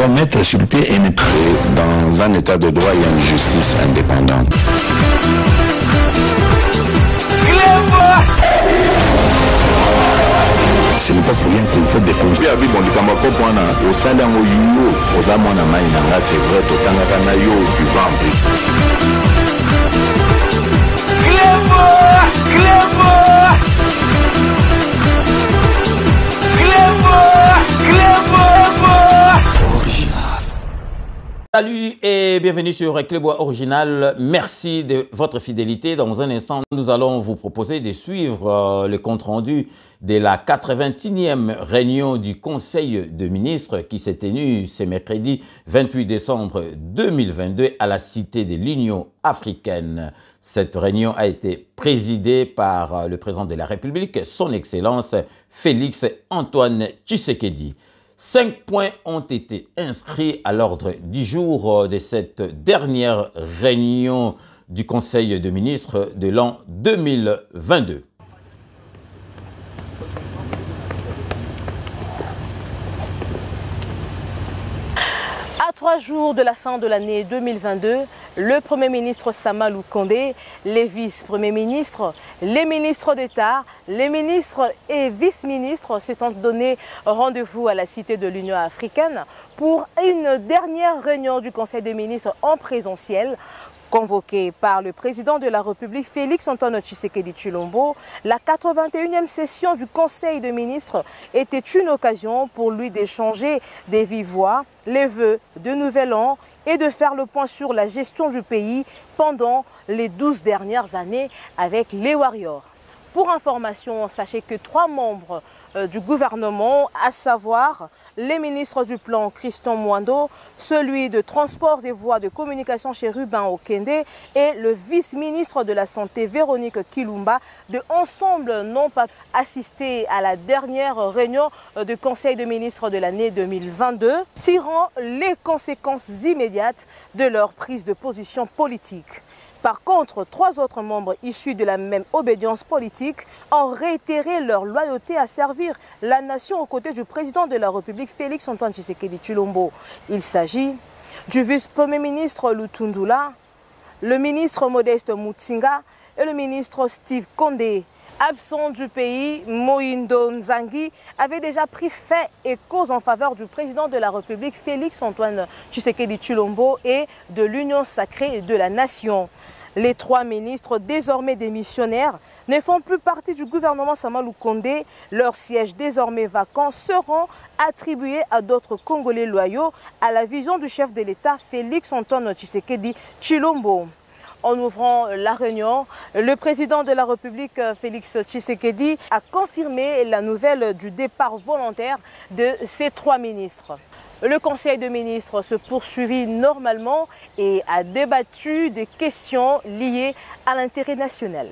doit mettre sur pied une dans un état de droit, il y a une justice indépendante. Ce n'est pas pour rien qu'il faut des conseils. Salut et bienvenue sur Clébois Original. Merci de votre fidélité. Dans un instant, nous allons vous proposer de suivre le compte-rendu de la 81e réunion du Conseil de ministres qui s'est tenue ce mercredi 28 décembre 2022 à la Cité de l'Union africaine. Cette réunion a été présidée par le président de la République, son Excellence Félix Antoine Tshisekedi. 5 points ont été inscrits à l'ordre du jour de cette dernière réunion du Conseil de ministres de l'an 2022. À 3 jours de la fin de l'année 2022, le Premier ministre Samalou Kondé, les vice-premiers ministres, les ministres d'État, les ministres et vice-ministres s'étant donné rendez-vous à la Cité de l'Union africaine pour une dernière réunion du Conseil des ministres en présentiel. Convoquée par le président de la République Félix Antoine Tshisekedi Tshilombo, la 81e session du Conseil des ministres était une occasion pour lui d'échanger des vives voix, les vœux de nouvel an et de faire le point sur la gestion du pays pendant les 12 dernières années avec les Warriors. Pour information, sachez que 3 membres du gouvernement, à savoir les ministres du plan Christian Mwando, celui de Transports et Voies de Communication chez Ruben Okende et le vice-ministre de la Santé Véronique Kilumba, de ensemble n'ont pas assisté à la dernière réunion du Conseil des ministres de l'année 2022, tirant les conséquences immédiates de leur prise de position politique. Par contre, 3 autres membres issus de la même obédience politique ont réitéré leur loyauté à servir la nation aux côtés du président de la République Félix Antoine Tshisekedi Tshilombo. Il s'agit du vice-premier ministre Lutundula, le ministre Modeste Mutsinga et le ministre Steve Kondé. Absent du pays, Mohindo Nzangi avait déjà pris fait et cause en faveur du président de la République Félix Antoine Tshisekedi Tshilombo et de l'Union sacrée de la nation. Les 3 ministres, désormais démissionnaires, ne font plus partie du gouvernement Samalou Kondé. Leurs sièges désormais vacants seront attribués à d'autres Congolais loyaux à la vision du chef de l'État Félix Antoine Tshisekedi Tshilombo. En ouvrant la réunion, le président de la République, Félix Tshisekedi, a confirmé la nouvelle du départ volontaire de ces 3 ministres. Le Conseil des ministres se poursuivit normalement et a débattu des questions liées à l'intérêt national.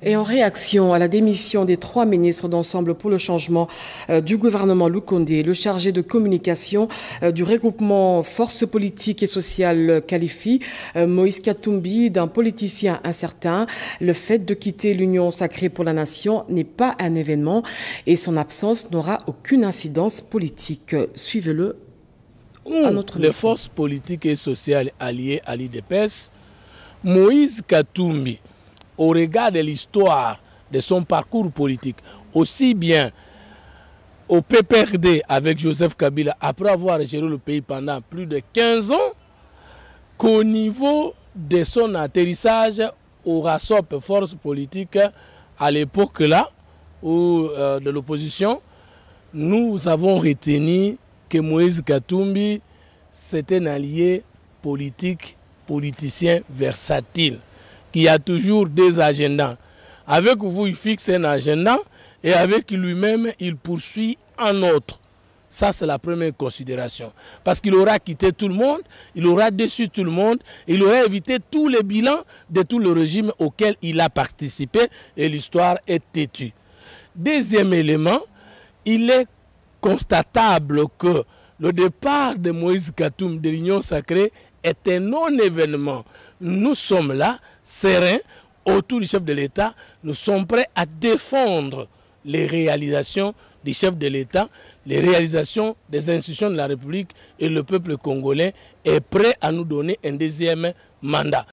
Et en réaction à la démission des 3 ministres d'Ensemble pour le changement du gouvernement Lukondé, le chargé de communication du regroupement Force politique et sociale qualifie Moïse Katumbi d'un politicien incertain. Le fait de quitter l'Union sacrée pour la nation n'est pas un événement et son absence n'aura aucune incidence politique. Suivez-le à notre les forces politiques et sociales alliées à l'IDPS, Moïse Katumbi, au regard de l'histoire de son parcours politique, aussi bien au PPRD avec Joseph Kabila, après avoir géré le pays pendant plus de 15 ans, qu'au niveau de son atterrissage au RASOP, force politique, à l'époque là, de l'opposition, nous avons retenu que Moïse Katumbi, c'est un allié politique, politicien versatile, qui a toujours des agendas. Avec vous, il fixe un agenda et avec lui-même, il poursuit un autre. Ça, c'est la première considération. Parce qu'il aura quitté tout le monde, il aura déçu tout le monde, il aura évité tous les bilans de tout le régime auquel il a participé et l'histoire est têtue. Deuxième élément, il est constatable que le départ de Moïse Katumbi de l'Union sacrée est un non-événement. Nous sommes là, sereins, autour du chef de l'État, nous sommes prêts à défendre les réalisations du chef de l'État, les réalisations des institutions de la République et le peuple congolais est prêt à nous donner un deuxième mandat.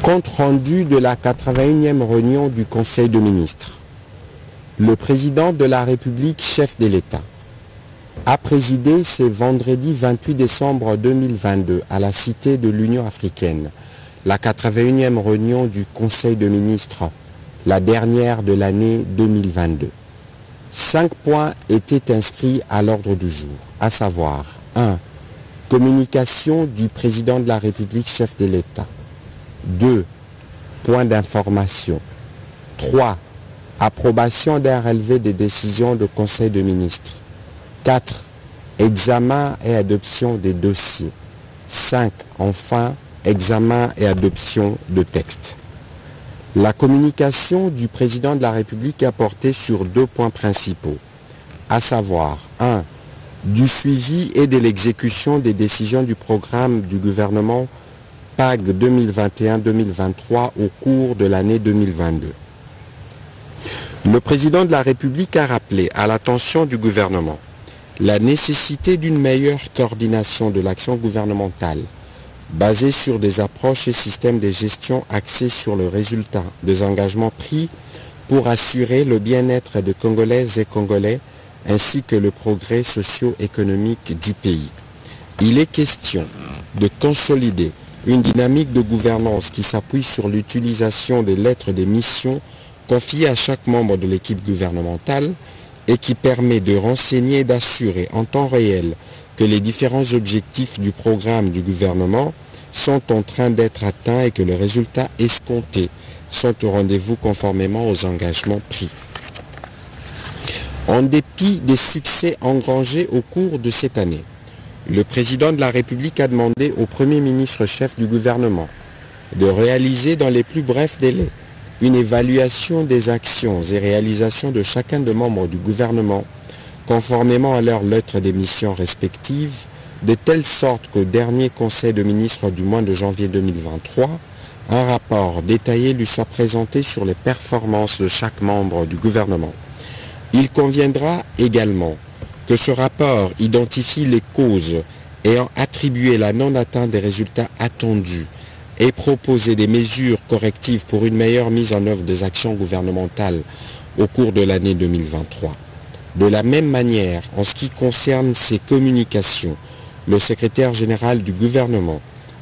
Compte rendu de la 81e réunion du Conseil de ministres. Le président de la République, chef de l'État, a présidé ce vendredi 28 décembre 2022 à la Cité de l'Union africaine, la 81e réunion du Conseil de ministres, la dernière de l'année 2022. 5 points étaient inscrits à l'ordre du jour, à savoir 1. Communication du président de la République, chef de l'État. 2. Point d'information. 3. Approbation d'un relevé des décisions du Conseil de ministres. 4. Examen et adoption des dossiers. 5. Enfin, examen et adoption de textes. La communication du président de la République a porté sur 2 points principaux, à savoir 1. Du suivi et de l'exécution des décisions du programme du gouvernement PAG 2021-2023 au cours de l'année 2022. Le président de la République a rappelé à l'attention du gouvernement la nécessité d'une meilleure coordination de l'action gouvernementale basée sur des approches et systèmes de gestion axés sur le résultat des engagements pris pour assurer le bien-être des Congolaises et Congolais ainsi que le progrès socio-économique du pays. Il est question de consolider une dynamique de gouvernance qui s'appuie sur l'utilisation des lettres des missions confiées à chaque membre de l'équipe gouvernementale et qui permet de renseigner et d'assurer en temps réel que les différents objectifs du programme du gouvernement sont en train d'être atteints et que les résultats escomptés sont au rendez-vous conformément aux engagements pris. En dépit des succès engrangés au cours de cette année, le président de la République a demandé au Premier ministre chef du gouvernement de réaliser dans les plus brefs délais une évaluation des actions et réalisations de chacun des membres du gouvernement conformément à leurs lettres des missions respectives, de telle sorte qu'au dernier Conseil de ministres du mois de janvier 2023, un rapport détaillé lui soit présenté sur les performances de chaque membre du gouvernement. Il conviendra également que ce rapport identifie les causes ayant attribué la non-atteinte des résultats attendus et proposer des mesures correctives pour une meilleure mise en œuvre des actions gouvernementales au cours de l'année 2023. De la même manière, en ce qui concerne ces communications, le secrétaire général du gouvernement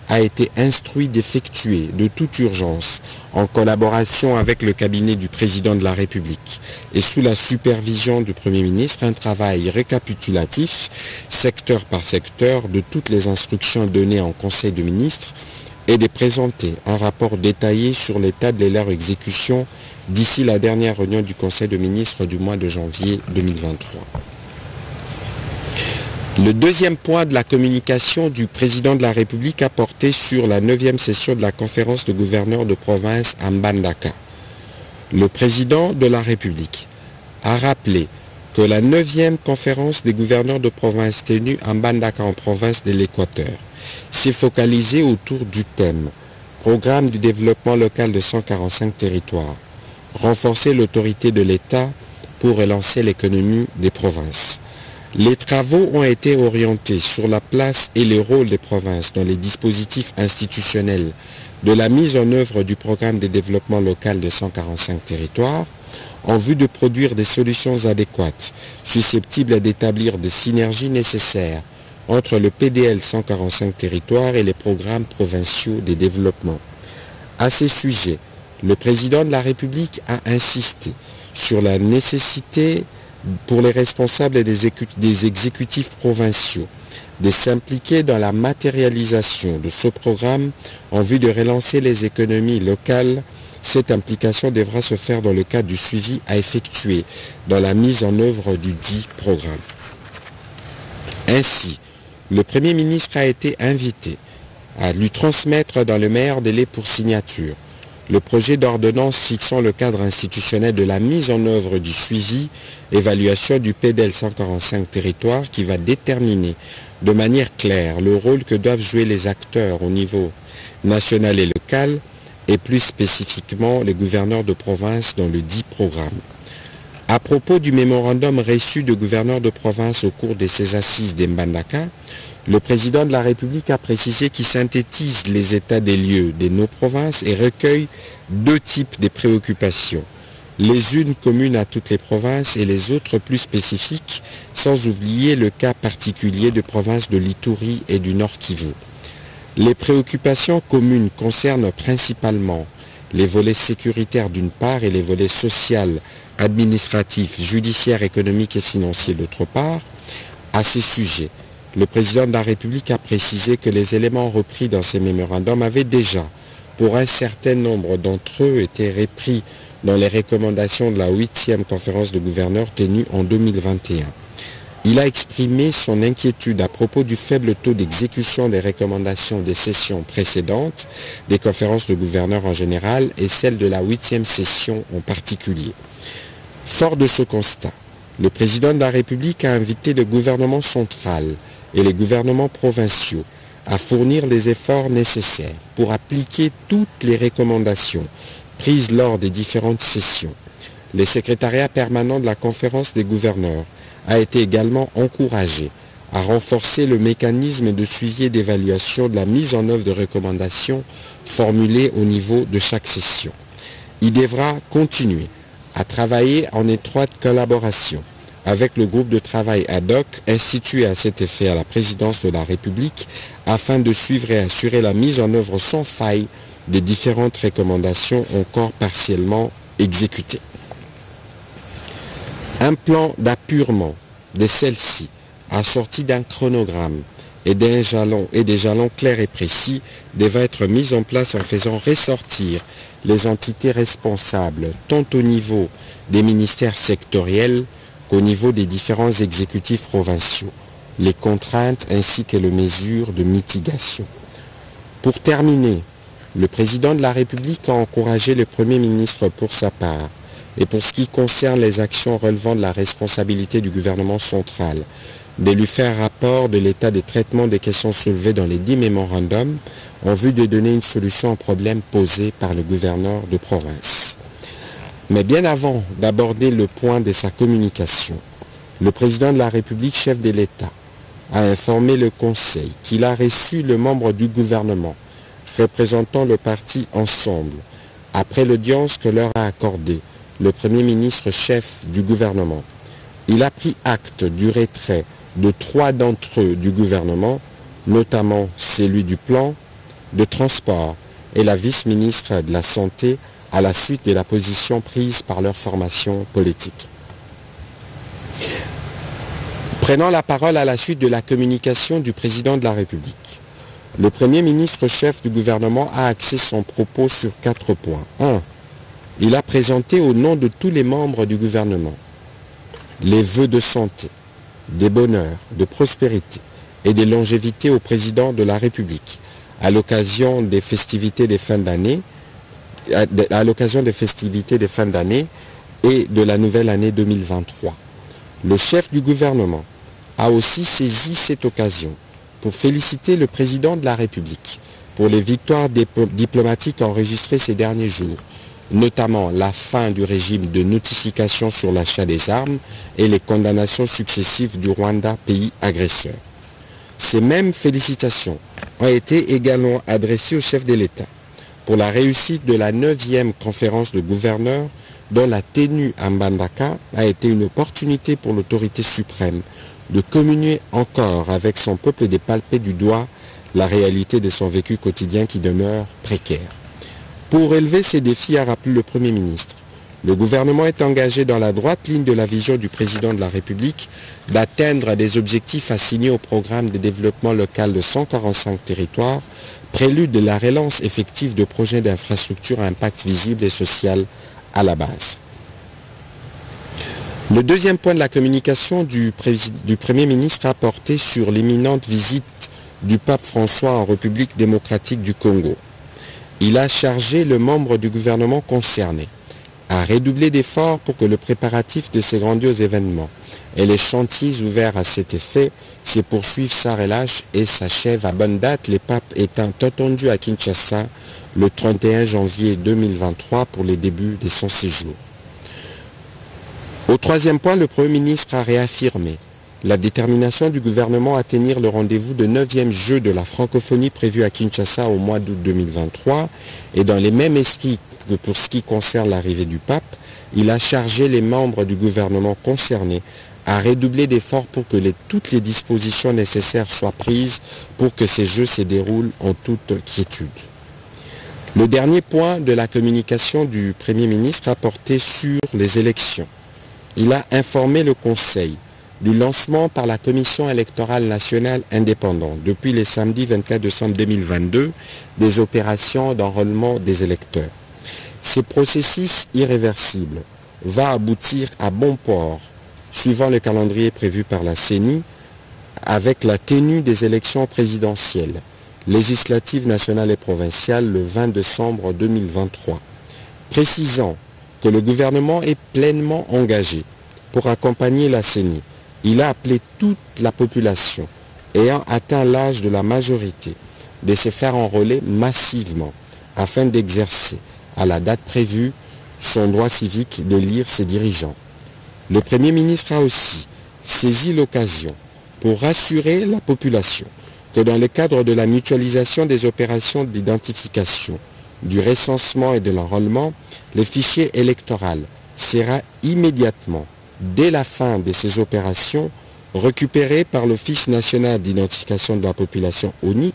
a été instruit d'effectuer de toute urgence, en collaboration avec le cabinet du président de la République et sous la supervision du Premier ministre, un travail récapitulatif, secteur par secteur, de toutes les instructions données en Conseil de ministres et de présenter un rapport détaillé sur l'état de leur exécution d'ici la dernière réunion du Conseil de ministres du mois de janvier 2023. Le deuxième point de la communication du président de la République a porté sur la 9e session de la conférence de gouverneurs de province à Mbandaka. Le président de la République a rappelé que la 9e conférence des gouverneurs de province tenue à Mbandaka en province de l'Équateur s'est focalisée autour du thème « Programme du développement local de 145 territoires » renforcer l'autorité de l'État pour relancer l'économie des provinces. Les travaux ont été orientés sur la place et le rôle des provinces dans les dispositifs institutionnels de la mise en œuvre du programme de développement local de 145 territoires en vue de produire des solutions adéquates susceptibles d'établir des synergies nécessaires entre le PDL 145 territoires et les programmes provinciaux de développement. À ces sujets, le président de la République a insisté sur la nécessité pour les responsables des exécutifs provinciaux de s'impliquer dans la matérialisation de ce programme en vue de relancer les économies locales. Cette implication devra se faire dans le cadre du suivi à effectuer dans la mise en œuvre du dit programme. Ainsi, le Premier ministre a été invité à lui transmettre dans le meilleur délai pour signature le projet d'ordonnance fixant le cadre institutionnel de la mise en œuvre du suivi, évaluation du PDL 145 territoires qui va déterminer de manière claire le rôle que doivent jouer les acteurs au niveau national et local et plus spécifiquement les gouverneurs de province dans le dit programme. À propos du mémorandum reçu de gouverneurs de province au cours de ces assises d'Mbandaka, le président de la République a précisé qu'il synthétise les états des lieux de nos provinces et recueille deux types de préoccupations. Les unes communes à toutes les provinces et les autres plus spécifiques, sans oublier le cas particulier de provinces de l'Ituri et du Nord Kivu. Les préoccupations communes concernent principalement les volets sécuritaires d'une part et les volets social, administratif, judiciaire, économique et financier d'autre part. À ces sujets, le président de la République a précisé que les éléments repris dans ces mémorandums avaient déjà, pour un certain nombre d'entre eux, été repris dans les recommandations de la 8e conférence de gouverneurs tenue en 2021. Il a exprimé son inquiétude à propos du faible taux d'exécution des recommandations des sessions précédentes, des conférences de gouverneurs en général et celle de la 8e session en particulier. Fort de ce constat, le président de la République a invité le gouvernement central et les gouvernements provinciaux à fournir les efforts nécessaires pour appliquer toutes les recommandations prises lors des différentes sessions. Le secrétariat permanent de la conférence des gouverneurs a été également encouragé à renforcer le mécanisme de suivi et d'évaluation de la mise en œuvre de recommandations formulées au niveau de chaque session. Il devra continuer à travailler en étroite collaboration avec le groupe de travail ad hoc institué à cet effet à la présidence de la République afin de suivre et assurer la mise en œuvre sans faille des différentes recommandations encore partiellement exécutées. Un plan d'appurement de celle-ci, assorti d'un chronogramme et des jalons clairs et précis, devra être mis en place en faisant ressortir les entités responsables, tant au niveau des ministères sectoriels qu'au niveau des différents exécutifs provinciaux, les contraintes ainsi que les mesures de mitigation. Pour terminer, le président de la République a encouragé le Premier ministre pour sa part, et pour ce qui concerne les actions relevant de la responsabilité du gouvernement central, de lui faire rapport de l'état de traitement des questions soulevées dans les 10 mémorandums en vue de donner une solution aux problèmes posés par le gouverneur de province. Mais bien avant d'aborder le point de sa communication, le président de la République, chef de l'État, a informé le Conseil qu'il a reçu le membre du gouvernement représentant le parti Ensemble après l'audience que leur a accordée le Premier ministre chef du gouvernement. Il a pris acte du retrait de 3 d'entre eux du gouvernement, notamment celui du plan, de transport et la vice-ministre de la Santé à la suite de la position prise par leur formation politique. Prenant la parole à la suite de la communication du président de la République, le Premier ministre chef du gouvernement a axé son propos sur 4 points. 1. Il a présenté au nom de tous les membres du gouvernement les vœux de santé, de bonheur, de prospérité et de longévité au président de la République à l'occasion des festivités de fin d'année, et de la nouvelle année 2023. Le chef du gouvernement a aussi saisi cette occasion pour féliciter le président de la République pour les victoires diplomatiques enregistrées ces derniers jours, notamment la fin du régime de notification sur l'achat des armes et les condamnations successives du Rwanda, pays agresseur. Ces mêmes félicitations ont été également adressées au chef de l'État pour la réussite de la 9e conférence de gouverneurs dont la tenue à Mbandaka a été une opportunité pour l'autorité suprême de communier encore avec son peuple et de palper du doigt la réalité de son vécu quotidien qui demeure précaire. Pour relever ces défis, a rappelé le Premier ministre, le gouvernement est engagé dans la droite ligne de la vision du président de la République d'atteindre des objectifs assignés au programme de développement local de 145 territoires, prélude de la relance effective de projets d'infrastructures à impact visible et social à la base. Le deuxième point de la communication du Premier ministre a porté sur l'imminente visite du pape François en République démocratique du Congo. Il a chargé le membre du gouvernement concerné à redoubler d'efforts pour que le préparatif de ces grandioses événements et les chantiers ouverts à cet effet se poursuivent sans relâche et s'achèvent à bonne date, les papes étant attendus à Kinshasa le 31 janvier 2023 pour le début de son séjour. Au troisième point, le Premier ministre a réaffirmé la détermination du gouvernement à tenir le rendez-vous de 9e jeu de la francophonie prévu à Kinshasa au mois d'août 2023 et dans les mêmes esprits que pour ce qui concerne l'arrivée du pape, il a chargé les membres du gouvernement concernés à redoubler d'efforts pour que toutes les dispositions nécessaires soient prises pour que ces jeux se déroulent en toute quiétude. Le dernier point de la communication du Premier ministre a porté sur les élections. Il a informé le Conseil du lancement par la Commission électorale nationale indépendante depuis le samedi 24 décembre 2022 des opérations d'enrôlement des électeurs. Ce processus irréversible va aboutir à bon port, suivant le calendrier prévu par la CENI, avec la tenue des élections présidentielles, législatives nationales et provinciales le 20 décembre 2023, précisant que le gouvernement est pleinement engagé pour accompagner la CENI. Il a appelé toute la population ayant atteint l'âge de la majorité de se faire enrôler massivement afin d'exercer à la date prévue son droit civique de lire ses dirigeants. Le Premier ministre a aussi saisi l'occasion pour rassurer la population que dans le cadre de la mutualisation des opérations d'identification, du recensement et de l'enrôlement, le fichier électoral sera immédiatement, dès la fin de ces opérations, récupéré par l'Office national d'identification de la population ONIP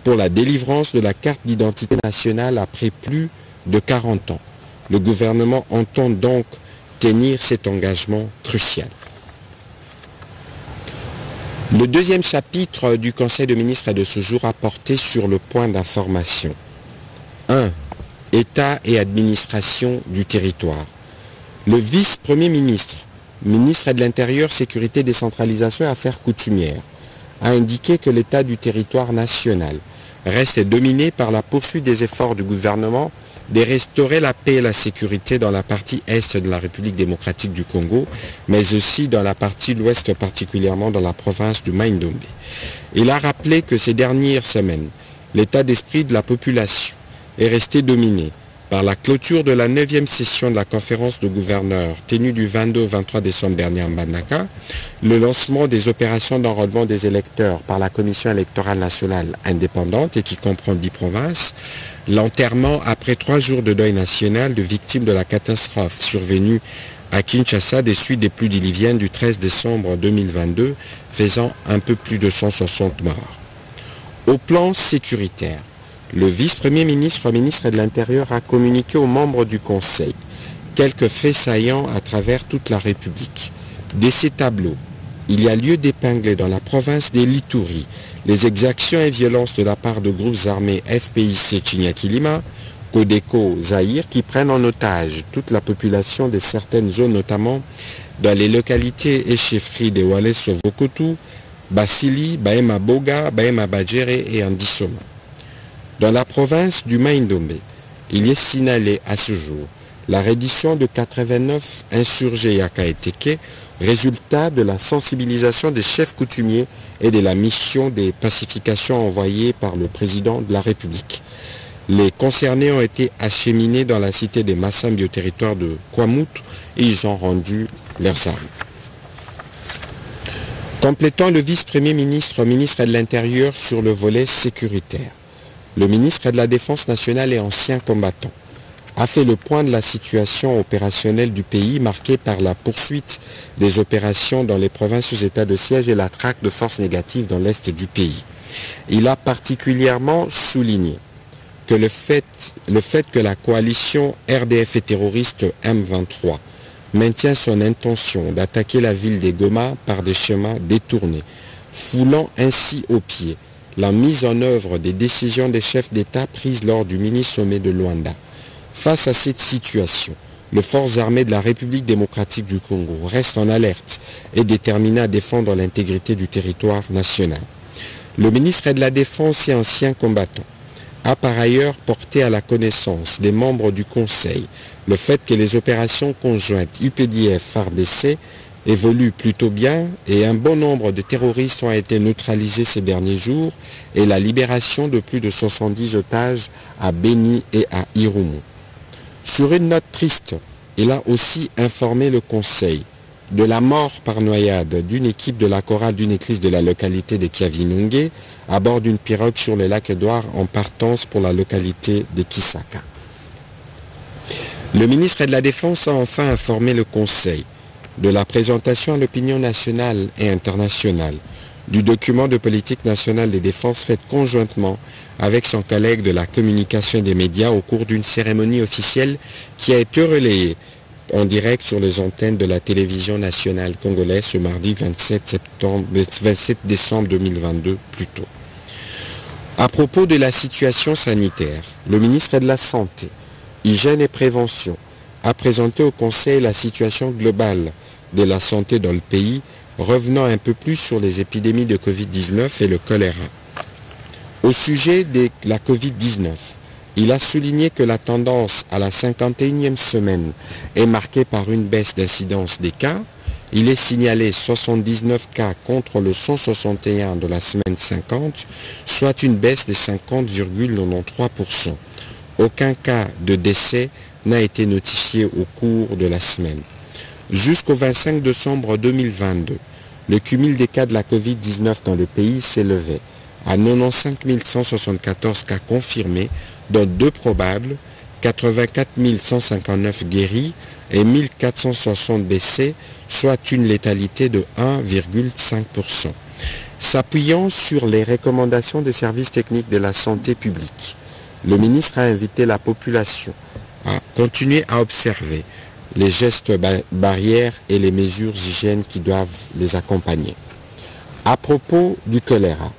pour la délivrance de la carte d'identité nationale après plus de 40 ans. Le gouvernement entend donc tenir cet engagement crucial. Le deuxième chapitre du Conseil des ministres de ce jour a porté sur le point d'information. 1. État et administration du territoire. Le vice-premier ministre, ministre de l'Intérieur, Sécurité, Décentralisation et Affaires coutumières, a indiqué que l'état du territoire national reste dominé par la poursuite des efforts du gouvernement de restaurer la paix et la sécurité dans la partie est de la République démocratique du Congo, mais aussi dans la partie ouest, particulièrement dans la province du Maïndombe. Il a rappelé que ces dernières semaines, l'état d'esprit de la population est resté dominé par la clôture de la 9e session de la conférence de gouverneurs tenue du 22 au 23 décembre dernier en Mbandaka, le lancement des opérations d'enrôlement des électeurs par la Commission électorale nationale indépendante et qui comprend 10 provinces, l'enterrement après 3 jours de deuil national de victimes de la catastrophe survenue à Kinshasa des suites des pluies diluviennes du 13 décembre 2022, faisant un peu plus de 160 morts. Au plan sécuritaire, le vice-premier ministre, ministre de l'Intérieur, a communiqué aux membres du Conseil quelques faits saillants à travers toute la République. De ces tableaux, il y a lieu d'épingler dans la province des Lituri les exactions et violences de la part de groupes armés FPIC Chinyakilima, Codeco Zaïre, qui prennent en otage toute la population de certaines zones, notamment dans les localités et chefferies de Waleso-Vokotou, Basili, Baema Boga, Baema Badjere et Andissoma. Dans la province du Maïndombe, il est signalé à ce jour la reddition de 89 insurgés Yakaeteke, résultat de la sensibilisation des chefs coutumiers et de la mission des pacifications envoyées par le président de la République. Les concernés ont été acheminés dans la cité de Massambi au territoire de Kwamut et ils ont rendu leurs armes. Complétant le vice-premier ministre, ministre de l'Intérieur sur le volet sécuritaire, le ministre de la Défense nationale et ancien combattant a fait le point de la situation opérationnelle du pays marquée par la poursuite des opérations dans les provinces sous état de siège et la traque de forces négatives dans l'est du pays. Il a particulièrement souligné que le fait que la coalition RDF et terroriste M23 maintient son intention d'attaquer la ville de Goma par des chemins détournés, foulant ainsi au pied la mise en œuvre des décisions des chefs d'État prises lors du mini-sommet de Luanda. Face à cette situation, les forces armées de la République démocratique du Congo restent en alerte et déterminées à défendre l'intégrité du territoire national. Le ministre de la Défense et ancien combattant a par ailleurs porté à la connaissance des membres du Conseil le fait que les opérations conjointes UPDF-FARDC évolue plutôt bien et un bon nombre de terroristes ont été neutralisés ces derniers jours et la libération de plus de 70 otages à Beni et à Irumu. Sur une note triste, il a aussi informé le Conseil de la mort par noyade d'une équipe de la chorale d'une église de la localité de Kiavinungue à bord d'une pirogue sur le lac Édouard en partance pour la localité de Kisaka. Le ministre de la Défense a enfin informé le Conseil de la présentation à l'opinion nationale et internationale du document de politique nationale de défense faite conjointement avec son collègue de la communication et des médias au cours d'une cérémonie officielle qui a été relayée en direct sur les antennes de la télévision nationale congolaise ce mardi 27 décembre 2022 plus tôt. À propos de la situation sanitaire, le ministre de la Santé, Hygiène et Prévention a présenté au Conseil la situation globale de la santé dans le pays, revenant un peu plus sur les épidémies de Covid-19 et le choléra. Au sujet de la Covid-19, il a souligné que la tendance à la 51e semaine est marquée par une baisse d'incidence des cas. Il est signalé 79 cas contre le 161 de la semaine 50, soit une baisse de 50,93%. Aucun cas de décès n'a été notifié au cours de la semaine. Jusqu'au 25 décembre 2022, le cumul des cas de la Covid-19 dans le pays s'élevait à 95 174 cas confirmés, dont 2 probables, 84 159 guéris et 1460 décès, soit une létalité de 1,5%. S'appuyant sur les recommandations des services techniques de la santé publique, le ministre a invité la population à continuer à observer les gestes barrières et les mesures hygiènes qui doivent les accompagner. À propos du choléra,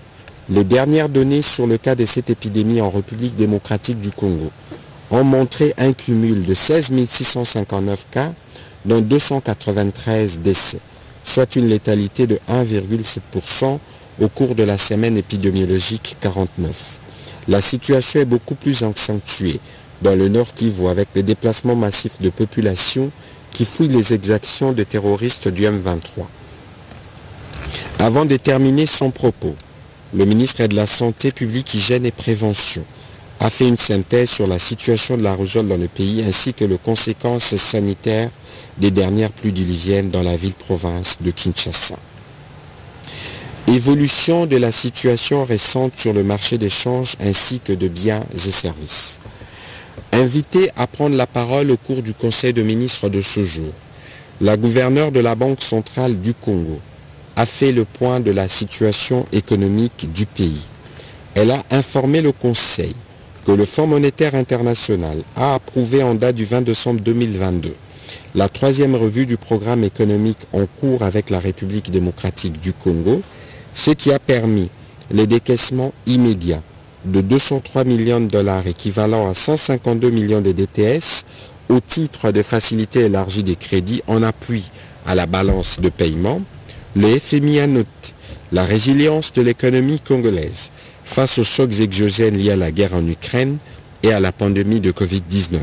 les dernières données sur le cas de cette épidémie en République démocratique du Congo ont montré un cumul de 16 659 cas, dont 293 décès, soit une létalité de 1,7% au cours de la semaine épidémiologique 49. La situation est beaucoup plus accentuée dans le Nord Kivu avec des déplacements massifs de population qui fuient les exactions de terroristes du M23. Avant de terminer son propos, le ministre de la Santé publique, Hygiène et Prévention a fait une synthèse sur la situation de la rougeole dans le pays ainsi que les conséquences sanitaires des dernières pluies diluviennes dans la ville-province de Kinshasa. Évolution de la situation récente sur le marché d'échange ainsi que de biens et services. Invité à prendre la parole au cours du Conseil de ministres de ce jour, la gouverneure de la Banque centrale du Congo a fait le point de la situation économique du pays. Elle a informé le Conseil que le Fonds monétaire international a approuvé en date du 20 décembre 2022 la 3e revue du programme économique en cours avec la République démocratique du Congo, ce qui a permis les décaissements immédiats de 203 millions de dollars équivalent à 152 millions de DTS au titre de facilités élargies des crédits en appui à la balance de paiement. Le FMI a noté la résilience de l'économie congolaise face aux chocs exogènes liés à la guerre en Ukraine et à la pandémie de Covid-19.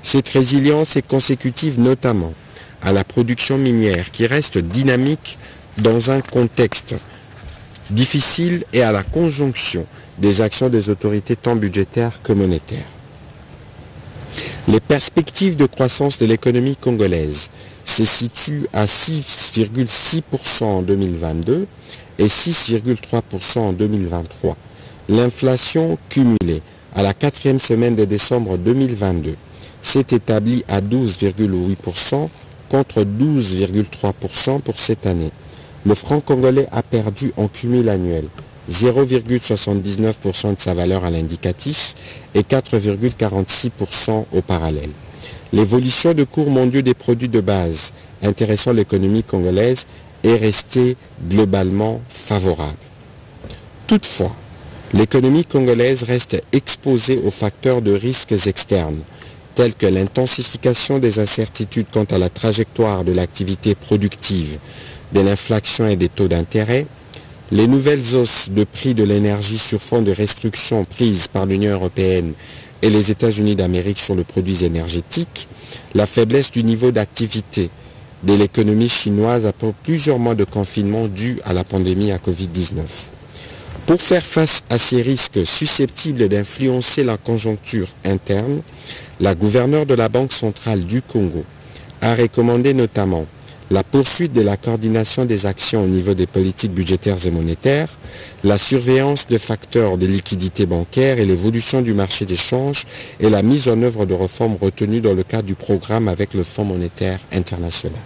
Cette résilience est consécutive notamment à la production minière qui reste dynamique dans un contexte difficile et à la conjonction des actions des autorités tant budgétaires que monétaires. Les perspectives de croissance de l'économie congolaise se situent à 6,6% en 2022 et 6,3% en 2023. L'inflation cumulée à la 4e semaine de décembre 2022 s'est établie à 12,8% contre 12,3% pour cette année. Le franc congolais a perdu en cumul annuel 0,79% de sa valeur à l'indicatif et 4,46% au parallèle. L'évolution de cours mondiaux des produits de base intéressant l'économie congolaise est restée globalement favorable. Toutefois, l'économie congolaise reste exposée aux facteurs de risques externes, tels que l'intensification des incertitudes quant à la trajectoire de l'activité productive, de l'inflation et des taux d'intérêt, les nouvelles hausses de prix de l'énergie sur fond de restrictions prises par l'Union européenne et les États-Unis d'Amérique sur les produits énergétiques, la faiblesse du niveau d'activité de l'économie chinoise après plusieurs mois de confinement dû à la pandémie à Covid-19. Pour faire face à ces risques susceptibles d'influencer la conjoncture interne, la gouverneure de la Banque centrale du Congo a recommandé notamment la poursuite de la coordination des actions au niveau des politiques budgétaires et monétaires, la surveillance des facteurs de liquidité bancaire et l'évolution du marché des changes et la mise en œuvre de réformes retenues dans le cadre du programme avec le Fonds monétaire international.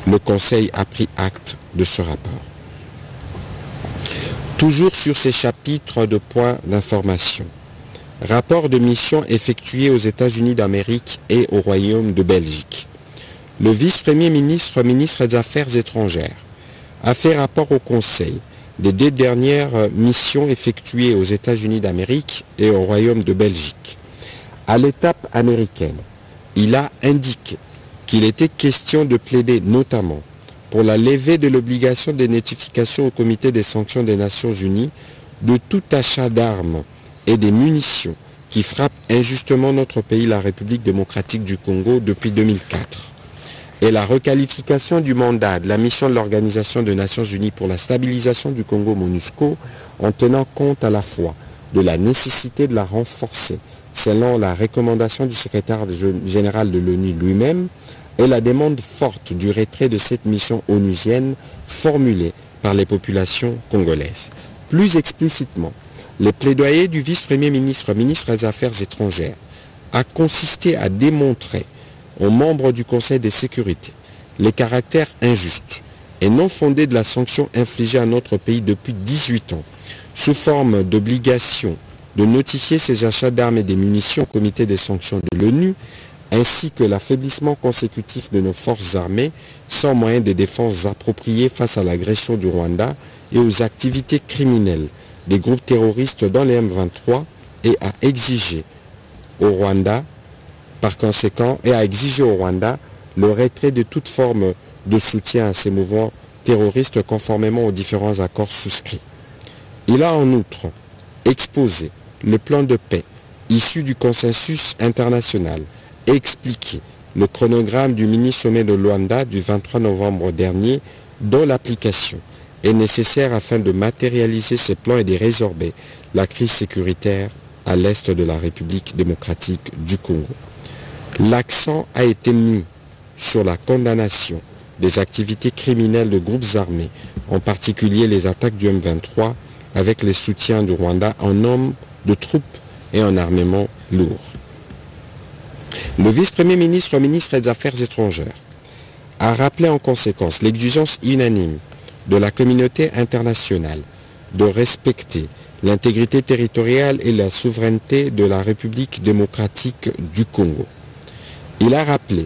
Le Conseil a pris acte de ce rapport. Toujours sur ces chapitres de points d'information. Rapport de mission effectué aux États-Unis d'Amérique et au Royaume de Belgique. Le vice-premier ministre, ministre des Affaires étrangères, a fait rapport au Conseil des 2 dernières missions effectuées aux États-Unis d'Amérique et au Royaume de Belgique. À l'étape américaine, il a indiqué qu'il était question de plaider notamment pour la levée de l'obligation de notification au Comité des sanctions des Nations Unies de tout achat d'armes et des munitions qui frappent injustement notre pays, la République démocratique du Congo, depuis 2004. Et la requalification du mandat de la mission de l'Organisation des Nations Unies pour la stabilisation du Congo, MONUSCO, en tenant compte à la fois de la nécessité de la renforcer, selon la recommandation du secrétaire général de l'ONU lui-même, et la demande forte du retrait de cette mission onusienne formulée par les populations congolaises. Plus explicitement, le plaidoyer du vice-premier ministre, ministre des Affaires étrangères, a consisté à démontrer aux membres du Conseil de sécurité les caractères injustes et non fondés de la sanction infligée à notre pays depuis 18 ans, sous forme d'obligation de notifier ces achats d'armes et des munitions au Comité des sanctions de l'ONU, ainsi que l'affaiblissement consécutif de nos forces armées sans moyens de défense appropriés face à l'agression du Rwanda et aux activités criminelles des groupes terroristes dans les M23 et à exiger au Rwanda, par conséquent, le retrait de toute forme de soutien à ces mouvements terroristes conformément aux différents accords souscrits. Il a en outre exposé le plan de paix issu du consensus international et expliqué le chronogramme du mini-sommet de Luanda du 23 novembre dernier dont l'application est nécessaire afin de matérialiser ces plans et de résorber la crise sécuritaire à l'est de la République démocratique du Congo. L'accent a été mis sur la condamnation des activités criminelles de groupes armés, en particulier les attaques du M23 avec les soutiens du Rwanda en nombre de troupes et en armement lourd. Le vice-premier ministre, ministre des Affaires étrangères, a rappelé en conséquence l'exigence unanime de la communauté internationale de respecter l'intégrité territoriale et la souveraineté de la République démocratique du Congo. Il a rappelé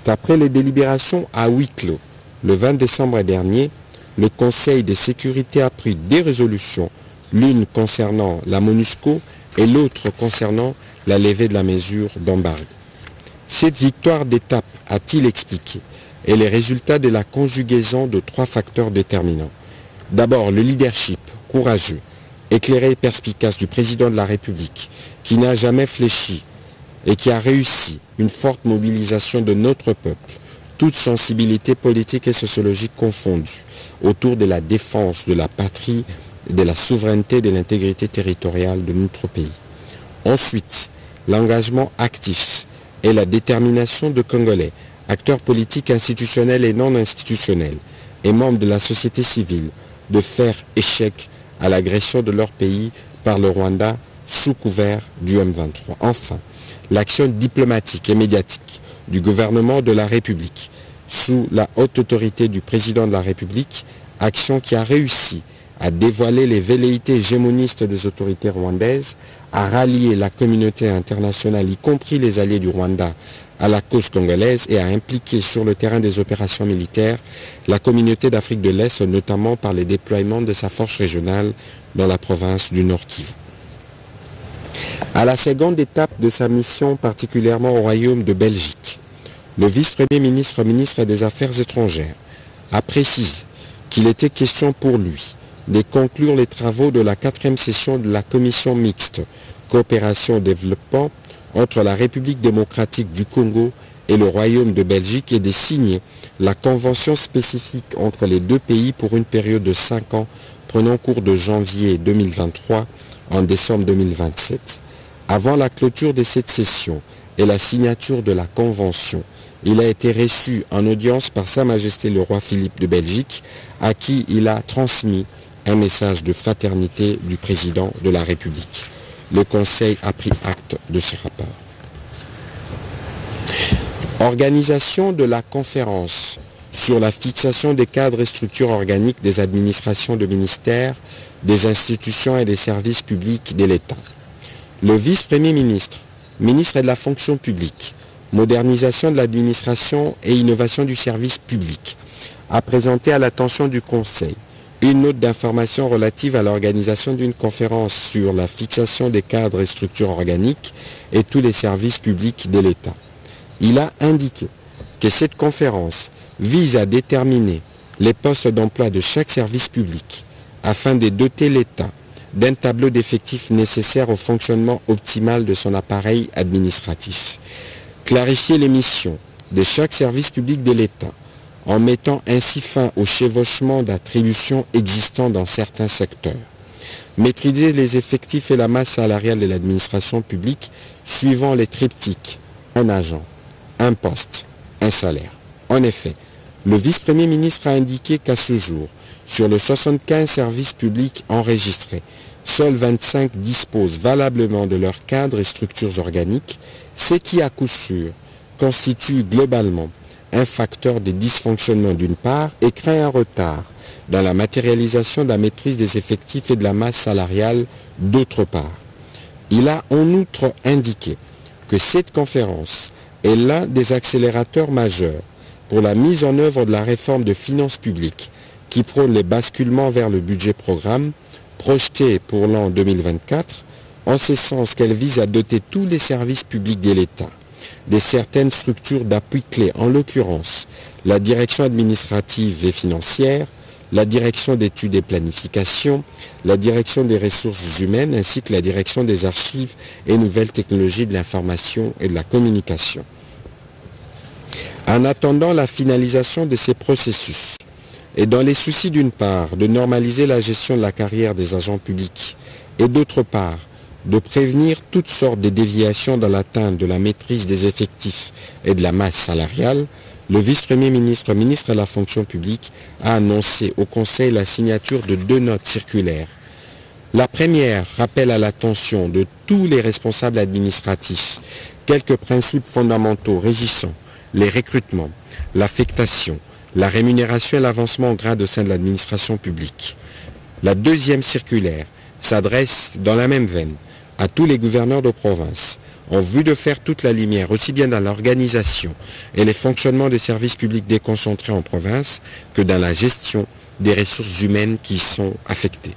qu'après les délibérations à huis clos, le 20 décembre dernier, le Conseil de sécurité a pris 2 résolutions, l'une concernant la MONUSCO et l'autre concernant la levée de la mesure d'embargo. Cette victoire d'étape, a-t-il expliqué, est le résultat de la conjugaison de 3 facteurs déterminants. D'abord, le leadership courageux, éclairé et perspicace du président de la République, qui n'a jamais fléchi et qui a réussi une forte mobilisation de notre peuple, toute sensibilité politique et sociologique confondue, autour de la défense de la patrie, de la souveraineté et de l'intégrité territoriale de notre pays. Ensuite, l'engagement actif et la détermination de Congolais, acteurs politiques institutionnels et non institutionnels, et membres de la société civile, de faire échec à l'agression de leur pays par le Rwanda sous couvert du M23. Enfin, l'action diplomatique et médiatique du gouvernement de la République sous la haute autorité du président de la République, action qui a réussi à dévoiler les velléités hégémonistes des autorités rwandaises, à rallier la communauté internationale, y compris les alliés du Rwanda, à la cause congolaise et à impliquer sur le terrain des opérations militaires la communauté d'Afrique de l'Est, notamment par les déploiements de sa force régionale dans la province du Nord Kivu. À la seconde étape de sa mission, particulièrement au Royaume de Belgique, le vice-premier ministre, ministre des Affaires étrangères, a précisé qu'il était question pour lui de conclure les travaux de la 4e session de la commission mixte coopération-développement entre la République démocratique du Congo et le Royaume de Belgique et de signer la convention spécifique entre les deux pays pour une période de 5 ans prenant cours de janvier 2023 en décembre 2027. Avant la clôture de cette session et la signature de la convention, il a été reçu en audience par Sa Majesté le roi Philippe de Belgique, à qui il a transmis un message de fraternité du président de la République. Le Conseil a pris acte de ce rapport. Organisation de la conférence sur la fixation des cadres et structures organiques des administrations de ministères, des institutions et des services publics de l'État. Le vice-premier ministre, ministre de la fonction publique, modernisation de l'administration et innovation du service public, a présenté à l'attention du Conseil une note d'information relative à l'organisation d'une conférence sur la fixation des cadres et structures organiques et tous les services publics de l'État. Il a indiqué que cette conférence vise à déterminer les postes d'emploi de chaque service public afin de doter l'État d'un tableau d'effectifs nécessaire au fonctionnement optimal de son appareil administratif. Clarifier les missions de chaque service public de l'État en mettant ainsi fin au chevauchement d'attributions existant dans certains secteurs. Maîtriser les effectifs et la masse salariale de l'administration publique suivant les triptyques un agent, un poste, un salaire. En effet, le vice-premier ministre a indiqué qu'à ce jour, sur les 75 services publics enregistrés, seuls 25 disposent valablement de leurs cadres et structures organiques, ce qui à coup sûr constitue globalement un facteur de dysfonctionnement d'une part et crée un retard dans la matérialisation de la maîtrise des effectifs et de la masse salariale d'autre part. Il a en outre indiqué que cette conférence est l'un des accélérateurs majeurs pour la mise en œuvre de la réforme de finances publiques qui prône les basculements vers le budget programme projeté pour l'an 2024, en ce sens qu'elle vise à doter tous les services publics de l'État de certaines structures d'appui clés, en l'occurrence la direction administrative et financière, la direction d'études et planification, la direction des ressources humaines ainsi que la direction des archives et nouvelles technologies de l'information et de la communication. En attendant la finalisation de ces processus, et dans les soucis d'une part de normaliser la gestion de la carrière des agents publics et d'autre part de prévenir toutes sortes de déviations dans l'atteinte de la maîtrise des effectifs et de la masse salariale, le vice-premier ministre, ministre de la fonction publique, a annoncé au Conseil la signature de 2 notes circulaires. La première rappelle à l'attention de tous les responsables administratifs quelques principes fondamentaux régissant les recrutements, l'affectation, la rémunération et l'avancement au grade au sein de l'administration publique. La deuxième circulaire s'adresse dans la même veine à tous les gouverneurs de province en vue de faire toute la lumière aussi bien dans l'organisation et les fonctionnements des services publics déconcentrés en province que dans la gestion des ressources humaines qui y sont affectées.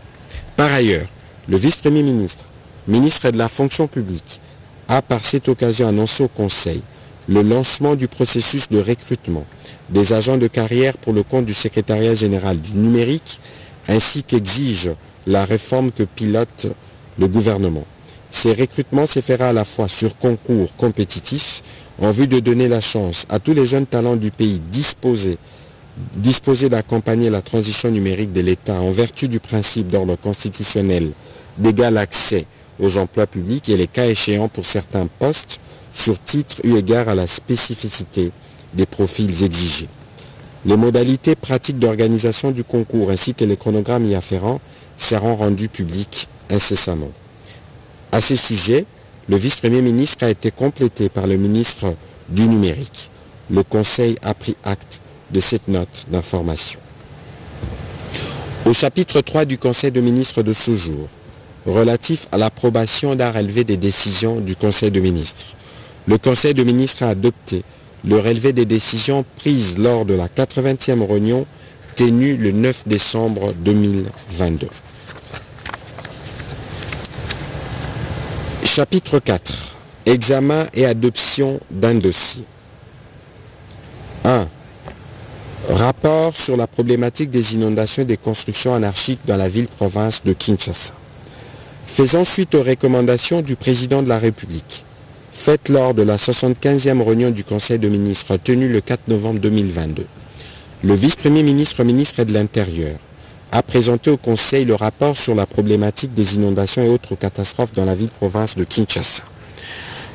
Par ailleurs, le vice-premier ministre, ministre de la fonction publique, a par cette occasion annoncé au Conseil le lancement du processus de recrutement des agents de carrière pour le compte du secrétariat général du numérique, ainsi qu'exige la réforme que pilote le gouvernement. Ces recrutements se feront à la fois sur concours compétitif en vue de donner la chance à tous les jeunes talents du pays disposés d'accompagner la transition numérique de l'État en vertu du principe d'ordre constitutionnel d'égal accès aux emplois publics et les cas échéants pour certains postes sur titre eu égard à la spécificité des profils exigés. Les modalités pratiques d'organisation du concours ainsi que les chronogrammes y afférents seront rendus publics incessamment. À ce sujet, le vice-premier ministre a été complété par le ministre du numérique. Le Conseil a pris acte de cette note d'information. Au chapitre 3 du Conseil de ministres de ce jour, relatif à l'approbation d'un relevé des décisions du Conseil de ministres, le Conseil de ministres a adopté le relevé des décisions prises lors de la 80e réunion tenue le 9 décembre 2022. Chapitre 4. Examen et adoption d'un dossier. 1. Rapport sur la problématique des inondations et des constructions anarchiques dans la ville-province de Kinshasa. Faisant suite aux recommandations du président de la République, faite lors de la 75e réunion du Conseil de ministres tenue le 4 novembre 2022. Le vice-premier ministre, ministre de l'Intérieur, a présenté au Conseil le rapport sur la problématique des inondations et autres catastrophes dans la ville-province de Kinshasa.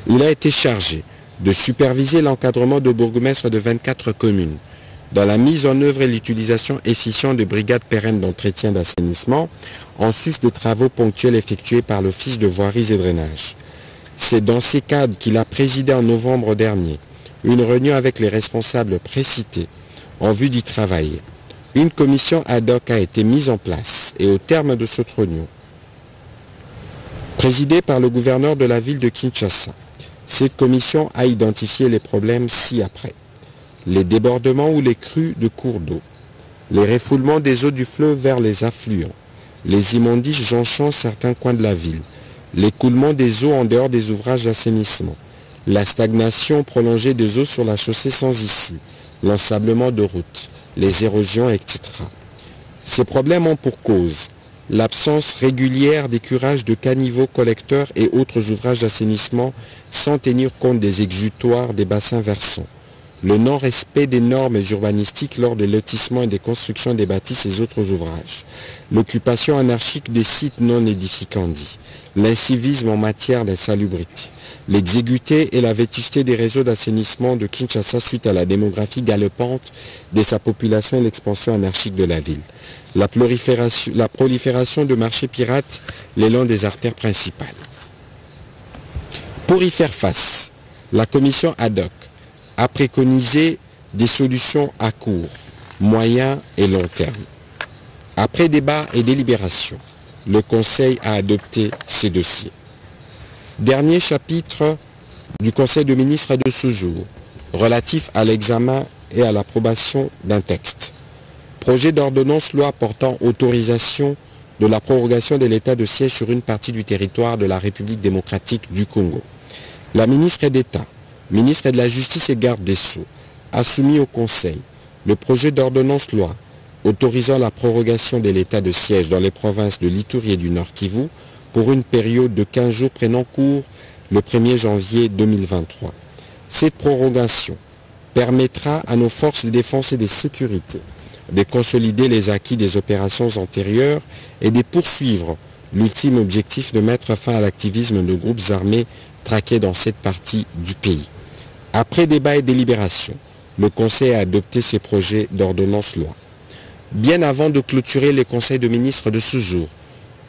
Il a été chargé de superviser l'encadrement de bourgmestres de 24 communes dans la mise en œuvre et l'utilisation efficiente de brigades pérennes d'entretien d'assainissement en sus des travaux ponctuels effectués par l'Office de voiries et drainage. C'est dans ces cadres qu'il a présidé en novembre dernier une réunion avec les responsables précités en vue d'y travailler. Une commission ad hoc a été mise en place et au terme de cette réunion, présidée par le gouverneur de la ville de Kinshasa, cette commission a identifié les problèmes ci-après. Les débordements ou les crues de cours d'eau, les refoulements des eaux du fleuve vers les affluents, les immondices jonchant certains coins de la ville, l'écoulement des eaux en dehors des ouvrages d'assainissement, la stagnation prolongée des eaux sur la chaussée sans issue, l'ensablement de routes, les érosions, etc. Ces problèmes ont pour cause l'absence régulière des curages de caniveaux, collecteurs et autres ouvrages d'assainissement sans tenir compte des exutoires des bassins versants, le non-respect des normes urbanistiques lors des lotissements et des constructions des bâtisses et autres ouvrages, l'occupation anarchique des sites non édificandis, l'incivisme en matière d'insalubrité, l'exiguïté et la vétusté des réseaux d'assainissement de Kinshasa suite à la démographie galopante de sa population et l'expansion anarchique de la ville, la prolifération de marchés pirates le long des artères principales. Pour y faire face, la commission ad hoc a préconisé des solutions à court, moyen et long terme. Après débat et délibération, le Conseil a adopté ces dossiers. Dernier chapitre du Conseil de ministres de ce jour, relatif à l'examen et à l'approbation d'un texte. Projet d'ordonnance loi portant autorisation de la prorogation de l'état de siège sur une partie du territoire de la République démocratique du Congo. La ministre d'État, ministre de la Justice et garde des Sceaux, a soumis au Conseil le projet d'ordonnance loi autorisant la prorogation de l'état de siège dans les provinces de l'Ituri et du Nord Kivu pour une période de 15 jours prenant cours le 1er janvier 2023. Cette prorogation permettra à nos forces de défense et de sécurité de consolider les acquis des opérations antérieures et de poursuivre l'ultime objectif de mettre fin à l'activisme de groupes armés traqués dans cette partie du pays. Après débat et délibération, le Conseil a adopté ces projets d'ordonnance loi. Bien avant de clôturer les conseils de ministres de ce jour,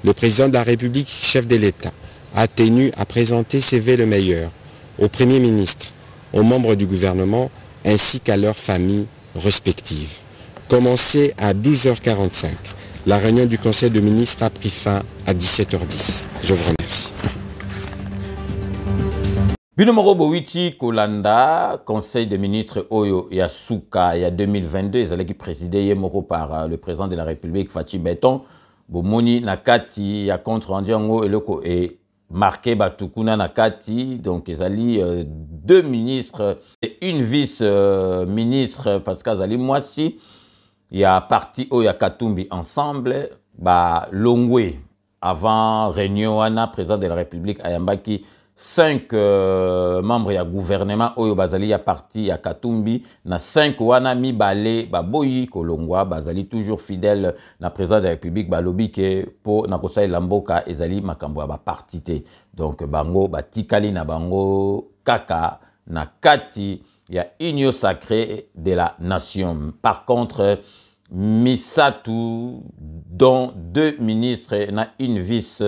le président de la République, chef de l'État, a tenu à présenter ses vœux le meilleur au Premier ministre, aux membres du gouvernement ainsi qu'à leurs familles respectives. Commencé à 12h45, la réunion du Conseil de ministres a pris fin à 17h10. Je vous remercie. Binomoro Bowiti Kolanda, Conseil des ministres Oyo Yasuka, il y a 2022, ils allaient présider Yemoro par le président de la République, Fachi Beton, Bomoni Nakati, il y a contre Andiango et marqué Batukuna Nakati, donc ils allaient deux ministres et une vice-ministre, Pascal Zali Mwasi, il y a parti Oya Katumbi ensemble, Longwe, avant réunion, président de la République, Ayambaki, 5 membres ya gouvernement oyo bazali ya parti ya Katumbi na 5 wana mibale baboyi kolongwa bazali toujours fidèle na président de la République balobi ke po na kosalela mboka ezali makambo ya ba parti te donc bango batikali na bango kaka na kati ya union sacrée de la nation. Par contre Misatu dont 2 ministres na une vice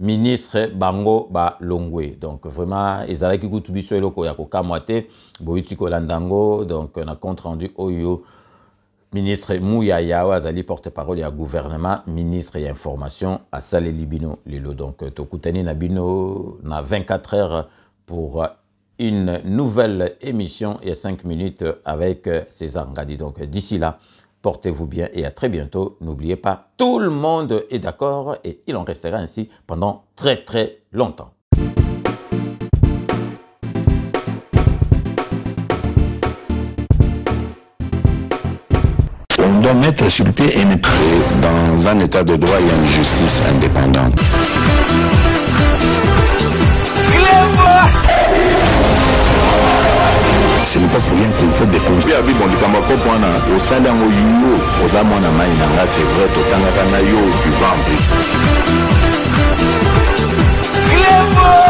ministre Bango ba Longwe. Donc vraiment, ils allaient qui kutubi so eloko ya kokamwate, boyuti kolandango, donc on a compte rendu oyo ministre Mouyaya azali porte-parole ya gouvernement, ministre et information à Salé Libino Lilo. Donc tokutani na bino na 24 heures pour une nouvelle émission et 5 minutes avec César Ngadi. Donc d'ici là, portez-vous bien et à très bientôt. N'oubliez pas, tout le monde est d'accord et il en restera ainsi pendant très très longtemps. On doit mettre sur pied et créer dans un état de droit et une justice indépendante. ce n'est pas pour rien qu'il faut des conseils. Au sein d'un yo, aux amants à c'est vrai, au Tangana yo, du vent. Clément!